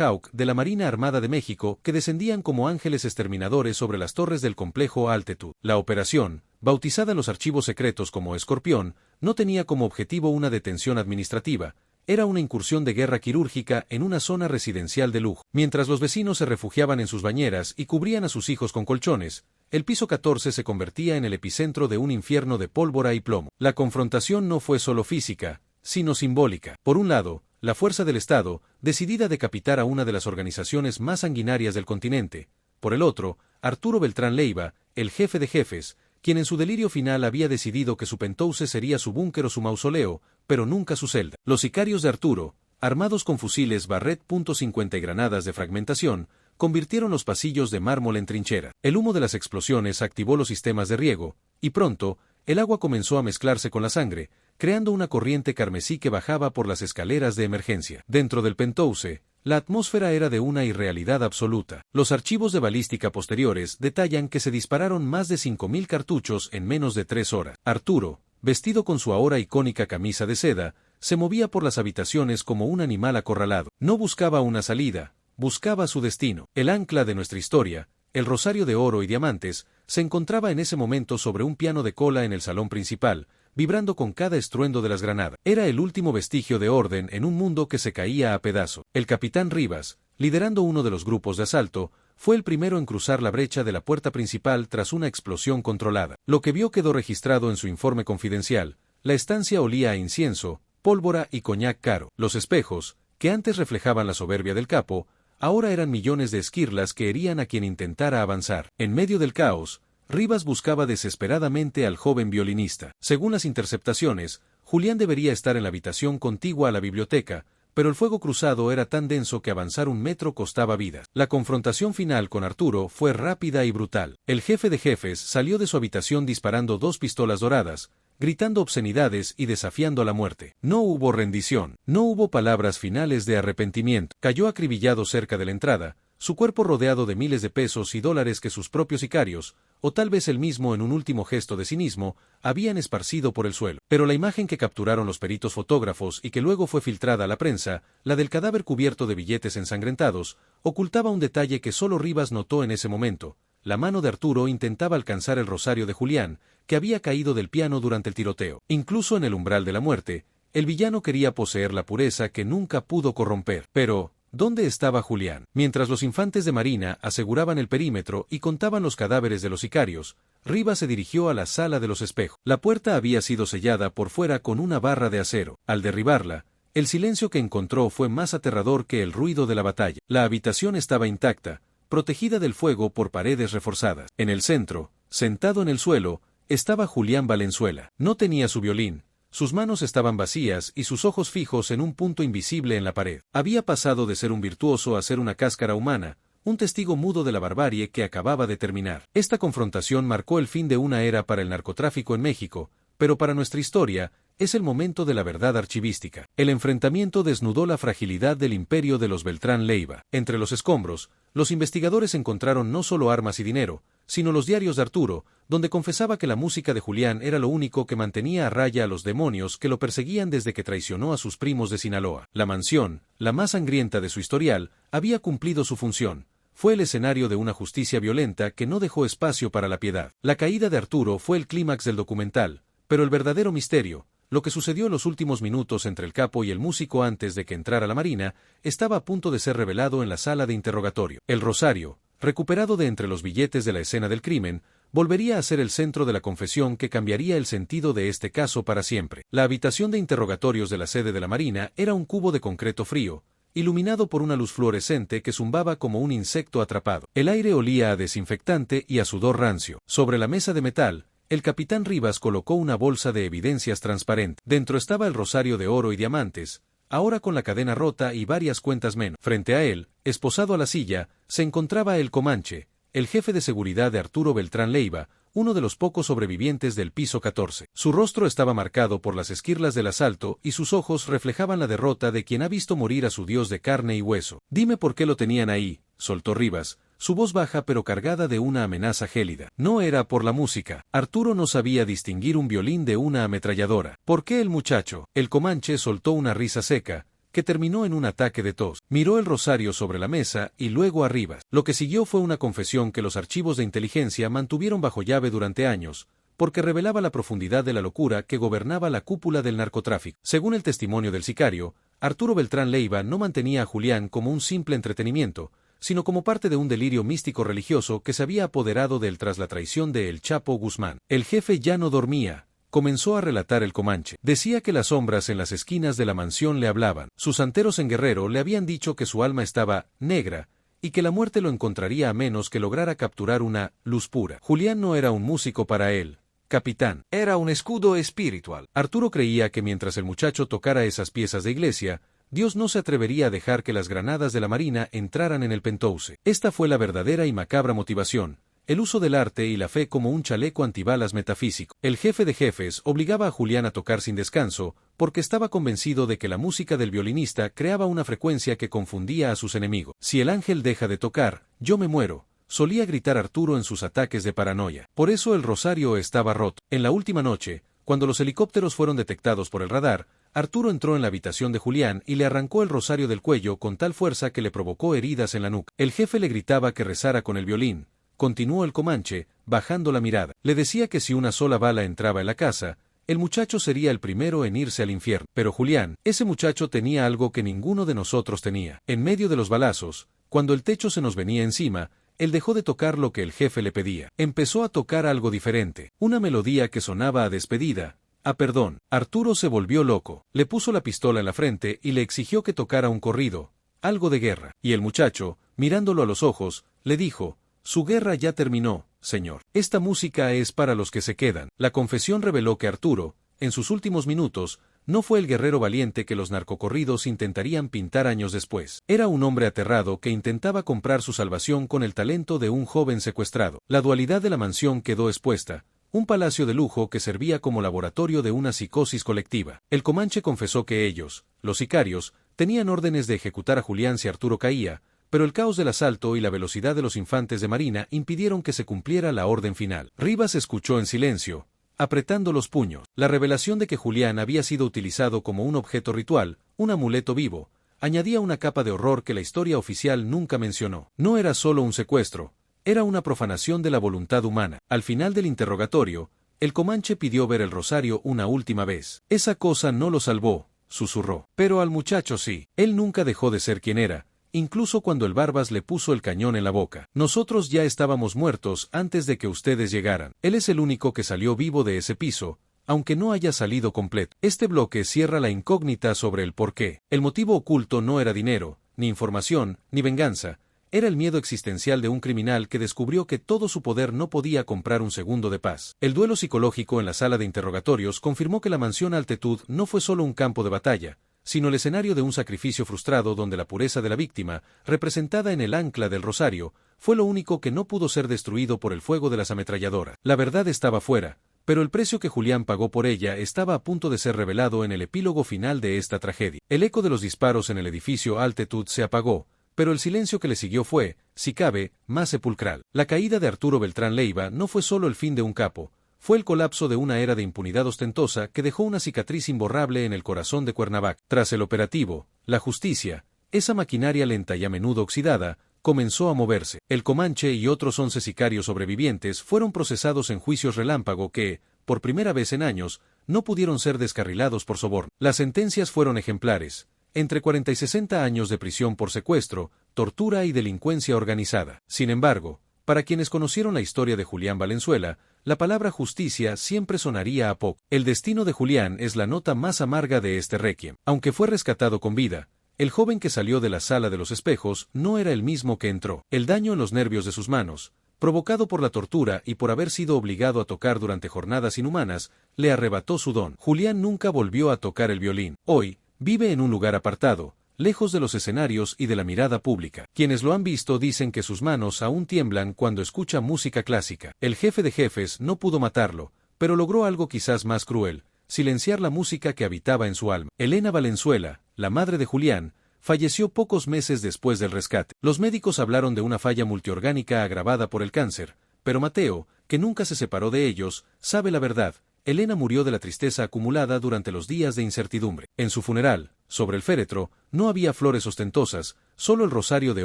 Hawk de la Marina Armada de México que descendían como ángeles exterminadores sobre las torres del complejo Altitud. La operación, bautizada en los archivos secretos como Escorpión, no tenía como objetivo una detención administrativa. Era una incursión de guerra quirúrgica en una zona residencial de lujo. Mientras los vecinos se refugiaban en sus bañeras y cubrían a sus hijos con colchones, el piso 14 se convertía en el epicentro de un infierno de pólvora y plomo. La confrontación no fue solo física, sino simbólica. Por un lado, la fuerza del Estado, decidida a decapitar a una de las organizaciones más sanguinarias del continente. Por el otro, Arturo Beltrán Leiva, el jefe de jefes, quien en su delirio final había decidido que su penthouse sería su búnker o su mausoleo, pero nunca su celda. Los sicarios de Arturo, armados con fusiles Barrett .50 y granadas de fragmentación, convirtieron los pasillos de mármol en trinchera. El humo de las explosiones activó los sistemas de riego, y pronto, el agua comenzó a mezclarse con la sangre, creando una corriente carmesí que bajaba por las escaleras de emergencia. Dentro del penthouse, la atmósfera era de una irrealidad absoluta. Los archivos de balística posteriores detallan que se dispararon más de 5.000 cartuchos en menos de 3 horas. Arturo, vestido con su ahora icónica camisa de seda, se movía por las habitaciones como un animal acorralado. No buscaba una salida, buscaba su destino. El ancla de nuestra historia, el rosario de oro y diamantes, se encontraba en ese momento sobre un piano de cola en el salón principal, vibrando con cada estruendo de las granadas. Era el último vestigio de orden en un mundo que se caía a pedazo. El capitán Rivas, liderando uno de los grupos de asalto, fue el primero en cruzar la brecha de la puerta principal tras una explosión controlada. Lo que vio quedó registrado en su informe confidencial. La estancia olía a incienso, pólvora y coñac caro. Los espejos, que antes reflejaban la soberbia del capo, ahora eran millones de esquirlas que herían a quien intentara avanzar. En medio del caos, Rivas buscaba desesperadamente al joven violinista. Según las interceptaciones, Julián debería estar en la habitación contigua a la biblioteca, pero el fuego cruzado era tan denso que avanzar 1 metro costaba vidas. La confrontación final con Arturo fue rápida y brutal. El jefe de jefes salió de su habitación disparando 2 pistolas doradas, gritando obscenidades y desafiando a la muerte. No hubo rendición, no hubo palabras finales de arrepentimiento. Cayó acribillado cerca de la entrada, su cuerpo rodeado de miles de pesos y dólares que sus propios sicarios, o tal vez él mismo en un último gesto de cinismo, habían esparcido por el suelo. Pero la imagen que capturaron los peritos fotógrafos y que luego fue filtrada a la prensa, la del cadáver cubierto de billetes ensangrentados, ocultaba un detalle que solo Rivas notó en ese momento. La mano de Arturo intentaba alcanzar el rosario de Julián, que había caído del piano durante el tiroteo. Incluso en el umbral de la muerte, el villano quería poseer la pureza que nunca pudo corromper. Pero ¿dónde estaba Julián? Mientras los infantes de marina aseguraban el perímetro y contaban los cadáveres de los sicarios, Rivas se dirigió a la sala de los espejos. La puerta había sido sellada por fuera con una barra de acero. Al derribarla, el silencio que encontró fue más aterrador que el ruido de la batalla. La habitación estaba intacta, protegida del fuego por paredes reforzadas. En el centro, sentado en el suelo, estaba Julián Valenzuela. No tenía su violín, sus manos estaban vacías y sus ojos fijos en un punto invisible en la pared. Había pasado de ser un virtuoso a ser una cáscara humana, un testigo mudo de la barbarie que acababa de terminar. Esta confrontación marcó el fin de una era para el narcotráfico en México, pero para nuestra historia, es el momento de la verdad archivística. El enfrentamiento desnudó la fragilidad del imperio de los Beltrán Leiva. Entre los escombros, los investigadores encontraron no solo armas y dinero, sino los diarios de Arturo, donde confesaba que la música de Julián era lo único que mantenía a raya a los demonios que lo perseguían desde que traicionó a sus primos de Sinaloa. La mansión, la más sangrienta de su historial, había cumplido su función. Fue el escenario de una justicia violenta que no dejó espacio para la piedad. La caída de Arturo fue el clímax del documental, pero el verdadero misterio, lo que sucedió en los últimos minutos entre el capo y el músico antes de que entrara la Marina, estaba a punto de ser revelado en la sala de interrogatorio. El rosario, recuperado de entre los billetes de la escena del crimen, volvería a ser el centro de la confesión que cambiaría el sentido de este caso para siempre. La habitación de interrogatorios de la sede de la Marina era un cubo de concreto frío, iluminado por una luz fluorescente que zumbaba como un insecto atrapado. El aire olía a desinfectante y a sudor rancio. Sobre la mesa de metal, el capitán Rivas colocó una bolsa de evidencias transparente. Dentro estaba el rosario de oro y diamantes, ahora con la cadena rota y varias cuentas menos. Frente a él, esposado a la silla, se encontraba el Comanche, el jefe de seguridad de Arturo Beltrán Leiva, uno de los pocos sobrevivientes del piso 14. Su rostro estaba marcado por las esquirlas del asalto y sus ojos reflejaban la derrota de quien ha visto morir a su dios de carne y hueso. Dime por qué lo tenían ahí, soltó Rivas, su voz baja pero cargada de una amenaza gélida. No era por la música. Arturo no sabía distinguir un violín de una ametralladora. ¿Por qué el muchacho? El Comanche soltó una risa seca, que terminó en un ataque de tos. Miró el rosario sobre la mesa y luego a Rivas. Lo que siguió fue una confesión que los archivos de inteligencia mantuvieron bajo llave durante años, porque revelaba la profundidad de la locura que gobernaba la cúpula del narcotráfico. Según el testimonio del sicario, Arturo Beltrán Leiva no mantenía a Julián como un simple entretenimiento, sino como parte de un delirio místico religioso que se había apoderado de él tras la traición de El Chapo Guzmán. El jefe ya no dormía, comenzó a relatar el Comanche. Decía que las sombras en las esquinas de la mansión le hablaban. Sus santeros en Guerrero le habían dicho que su alma estaba negra, y que la muerte lo encontraría a menos que lograra capturar una luz pura. Julián no era un músico para él, capitán. Era un escudo espiritual. Arturo creía que mientras el muchacho tocara esas piezas de iglesia, Dios no se atrevería a dejar que las granadas de la Marina entraran en el Penthouse. Esta fue la verdadera y macabra motivación, el uso del arte y la fe como un chaleco antibalas metafísico. El jefe de jefes obligaba a Julián a tocar sin descanso, porque estaba convencido de que la música del violinista creaba una frecuencia que confundía a sus enemigos. Si el ángel deja de tocar, yo me muero, solía gritar Arturo en sus ataques de paranoia. Por eso el rosario estaba roto. En la última noche, cuando los helicópteros fueron detectados por el radar, Arturo entró en la habitación de Julián y le arrancó el rosario del cuello con tal fuerza que le provocó heridas en la nuca. El jefe le gritaba que rezara con el violín. Continuó el Comanche, bajando la mirada. Le decía que si una sola bala entraba en la casa, el muchacho sería el primero en irse al infierno. Pero Julián, ese muchacho tenía algo que ninguno de nosotros tenía. En medio de los balazos, cuando el techo se nos venía encima, él dejó de tocar lo que el jefe le pedía. Empezó a tocar algo diferente, una melodía que sonaba a despedida. Perdón. Arturo se volvió loco, le puso la pistola en la frente y le exigió que tocara un corrido, algo de guerra. Y el muchacho, mirándolo a los ojos, le dijo: su guerra ya terminó, señor. Esta música es para los que se quedan. La confesión reveló que Arturo, en sus últimos minutos, no fue el guerrero valiente que los narcocorridos intentarían pintar años después. Era un hombre aterrado que intentaba comprar su salvación con el talento de un joven secuestrado. La dualidad de la mansión quedó expuesta. Un palacio de lujo que servía como laboratorio de una psicosis colectiva. El Comanche confesó que ellos, los sicarios, tenían órdenes de ejecutar a Julián si Arturo caía, pero el caos del asalto y la velocidad de los infantes de marina impidieron que se cumpliera la orden final. Rivas escuchó en silencio, apretando los puños. La revelación de que Julián había sido utilizado como un objeto ritual, un amuleto vivo, añadía una capa de horror que la historia oficial nunca mencionó. No era solo un secuestro. Era una profanación de la voluntad humana. Al final del interrogatorio, el Comanche pidió ver el rosario una última vez. Esa cosa no lo salvó, susurró. Pero al muchacho sí. Él nunca dejó de ser quien era, incluso cuando el Barbas le puso el cañón en la boca. Nosotros ya estábamos muertos antes de que ustedes llegaran. Él es el único que salió vivo de ese piso, aunque no haya salido completo. Este bloque cierra la incógnita sobre el porqué. El motivo oculto no era dinero, ni información, ni venganza. Era el miedo existencial de un criminal que descubrió que todo su poder no podía comprar un segundo de paz. El duelo psicológico en la sala de interrogatorios confirmó que la mansión Altetud no fue solo un campo de batalla, sino el escenario de un sacrificio frustrado donde la pureza de la víctima, representada en el ancla del rosario, fue lo único que no pudo ser destruido por el fuego de las ametralladoras. La verdad estaba fuera, pero el precio que Julián pagó por ella estaba a punto de ser revelado en el epílogo final de esta tragedia. El eco de los disparos en el edificio Altetud se apagó, pero el silencio que le siguió fue, si cabe, más sepulcral. La caída de Arturo Beltrán Leiva no fue solo el fin de un capo, fue el colapso de una era de impunidad ostentosa que dejó una cicatriz imborrable en el corazón de Cuernavaca. Tras el operativo, la justicia, esa maquinaria lenta y a menudo oxidada, comenzó a moverse. El Comanche y otros 11 sicarios sobrevivientes fueron procesados en juicios relámpago que, por primera vez en años, no pudieron ser descarrilados por soborno. Las sentencias fueron ejemplares, entre 40 y 60 años de prisión por secuestro, tortura y delincuencia organizada. Sin embargo, para quienes conocieron la historia de Julián Valenzuela, la palabra justicia siempre sonaría a poco. El destino de Julián es la nota más amarga de este requiem. Aunque fue rescatado con vida, el joven que salió de la sala de los espejos no era el mismo que entró. El daño en los nervios de sus manos, provocado por la tortura y por haber sido obligado a tocar durante jornadas inhumanas, le arrebató su don. Julián nunca volvió a tocar el violín. Hoy, vive en un lugar apartado, lejos de los escenarios y de la mirada pública. Quienes lo han visto dicen que sus manos aún tiemblan cuando escucha música clásica. El jefe de jefes no pudo matarlo, pero logró algo quizás más cruel, silenciar la música que habitaba en su alma. Elena Valenzuela, la madre de Julián, falleció pocos meses después del rescate. Los médicos hablaron de una falla multiorgánica agravada por el cáncer, pero Mateo, que nunca se separó de ellos, sabe la verdad. Elena murió de la tristeza acumulada durante los días de incertidumbre. En su funeral, sobre el féretro, no había flores ostentosas, solo el rosario de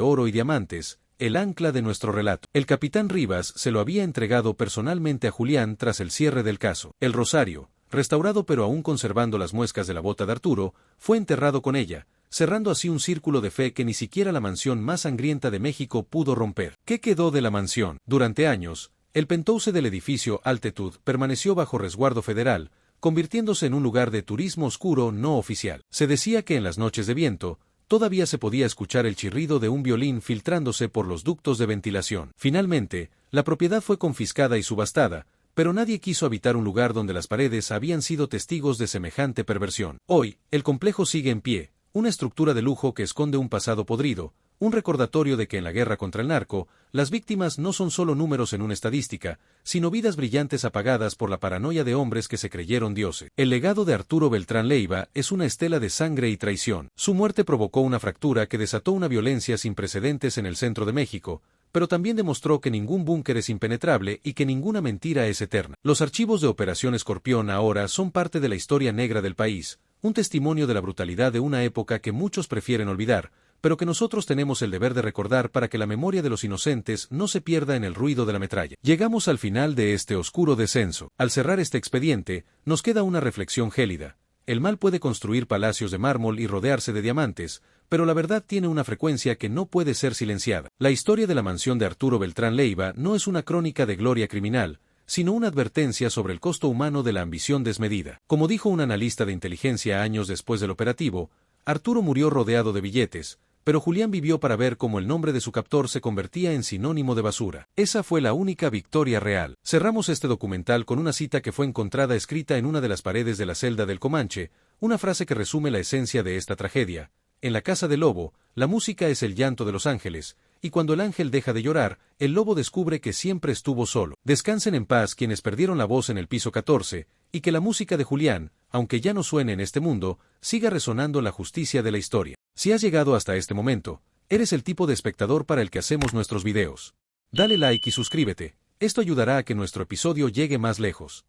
oro y diamantes, el ancla de nuestro relato. El capitán Rivas se lo había entregado personalmente a Julián tras el cierre del caso. El rosario, restaurado pero aún conservando las muescas de la bota de Arturo, fue enterrado con ella, cerrando así un círculo de fe que ni siquiera la mansión más sangrienta de México pudo romper. ¿Qué quedó de la mansión? Durante años, el penthouse del edificio Altetud permaneció bajo resguardo federal, convirtiéndose en un lugar de turismo oscuro no oficial. Se decía que en las noches de viento, todavía se podía escuchar el chirrido de un violín filtrándose por los ductos de ventilación. Finalmente, la propiedad fue confiscada y subastada, pero nadie quiso habitar un lugar donde las paredes habían sido testigos de semejante perversión. Hoy, el complejo sigue en pie, una estructura de lujo que esconde un pasado podrido, un recordatorio de que en la guerra contra el narco, las víctimas no son solo números en una estadística, sino vidas brillantes apagadas por la paranoia de hombres que se creyeron dioses. El legado de Arturo Beltrán Leiva es una estela de sangre y traición. Su muerte provocó una fractura que desató una violencia sin precedentes en el centro de México, pero también demostró que ningún búnker es impenetrable y que ninguna mentira es eterna. Los archivos de Operación Escorpión ahora son parte de la historia negra del país, un testimonio de la brutalidad de una época que muchos prefieren olvidar, pero que nosotros tenemos el deber de recordar para que la memoria de los inocentes no se pierda en el ruido de la metralla. Llegamos al final de este oscuro descenso. Al cerrar este expediente, nos queda una reflexión gélida. El mal puede construir palacios de mármol y rodearse de diamantes, pero la verdad tiene una frecuencia que no puede ser silenciada. La historia de la mansión de Arturo Beltrán Leiva no es una crónica de gloria criminal, sino una advertencia sobre el costo humano de la ambición desmedida. Como dijo un analista de inteligencia años después del operativo, Arturo murió rodeado de billetes, pero Julián vivió para ver cómo el nombre de su captor se convertía en sinónimo de basura. Esa fue la única victoria real. Cerramos este documental con una cita que fue encontrada escrita en una de las paredes de la celda del Comanche, una frase que resume la esencia de esta tragedia. En la casa del lobo, la música es el llanto de los ángeles, y cuando el ángel deja de llorar, el lobo descubre que siempre estuvo solo. Descansen en paz quienes perdieron la voz en el piso 14, y que la música de Julián, aunque ya no suene en este mundo, siga resonando la justicia de la historia. Si has llegado hasta este momento, eres el tipo de espectador para el que hacemos nuestros videos. Dale like y suscríbete, esto ayudará a que nuestro episodio llegue más lejos.